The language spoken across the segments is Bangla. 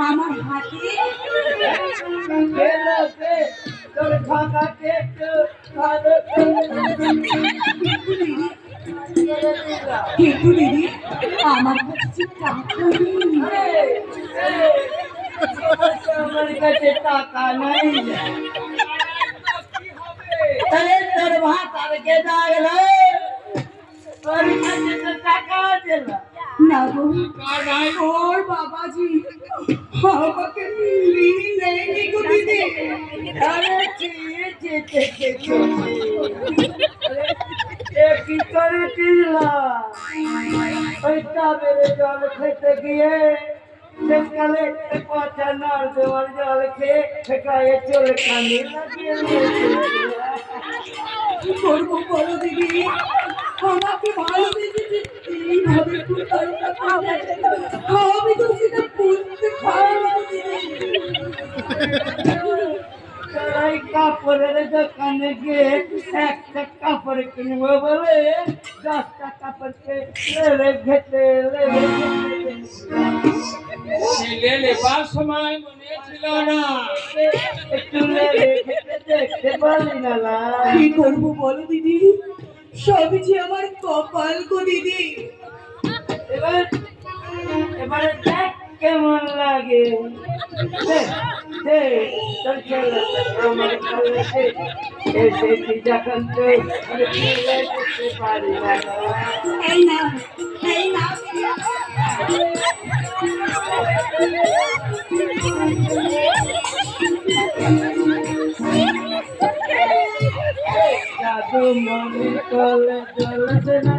আমার হাতে তোর খাতা কিন্তু দিদি আমার কাছে টাকা নেই। আমার কাছে টাকা নাই তাহলে তোর ভাত আর কে দাঁড়ালো তোর কাছে তো টাকা দিল না গো ওর বাবাজি আমাকে ঋণ দেয়নি গো দিদি। আরে কি করে দিলাম ওই টাবের জল খেতে গিয়ে শেষকালে পচা নার দেওয়ার জল খেয়ে ফেকায়ে চলে কানে লাগিয়ে কি করবো বলো দিদি, আমাকে ভালোবেসেছে এইভাবে আমি তো সেটা বুঝতে পারিনি তারাই কাপড়ের দোকানে গিয়ে একটা কাপড় কিনবো বলে 10টা কাপড়কে ঘেটে লেবার সময় মনে ছিল না একটু দেখতে পারি না কি করবো বলো দিদি, সবই যে আমার কপাল গো দিদি। এবারে দেখ কেমন লাগে আমার যখন তো দেখতে পারি না এই না এই না জাদু মনে কলে চলছে না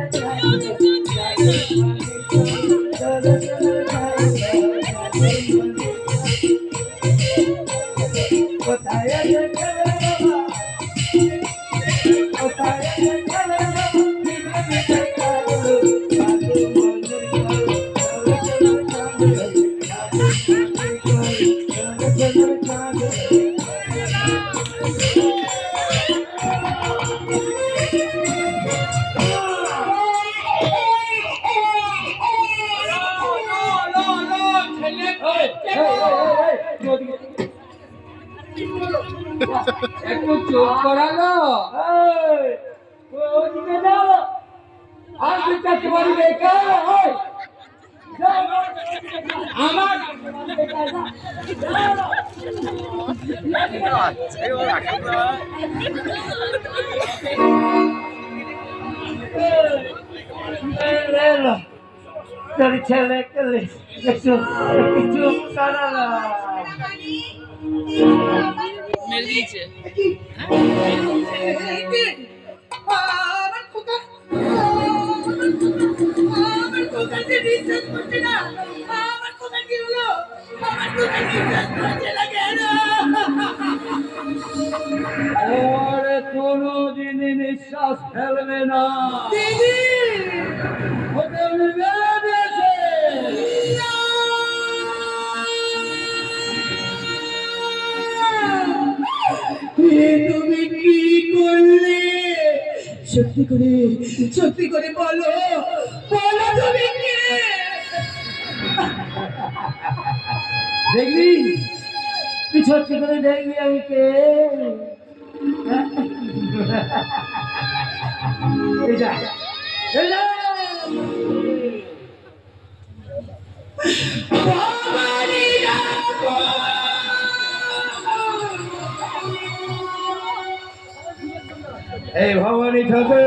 কোথায় একটু চোখ করালো ওদিকে যাও আর দুটা তোমার বেকার আমার তোর ছেলে একটু কিছু করালো মেরে দিয়েছে আমার খোকা যে বিশ্বাস করছে না, আমার খোকা কি হলো, আমার খোকা বিশ্বাস করছে না কেন? ওরে কোনোদিন নিঃশ্বাস ফেলবে না দিদি ওকে আমি মেরে দিয়েছে তুমি কি করলে? সত্যি করে বলো বলো তুমি কে? দেখবি তুই সত্যি করে দেখবি আমি কে এই যা এই যা এই ভবানী ঠাকুর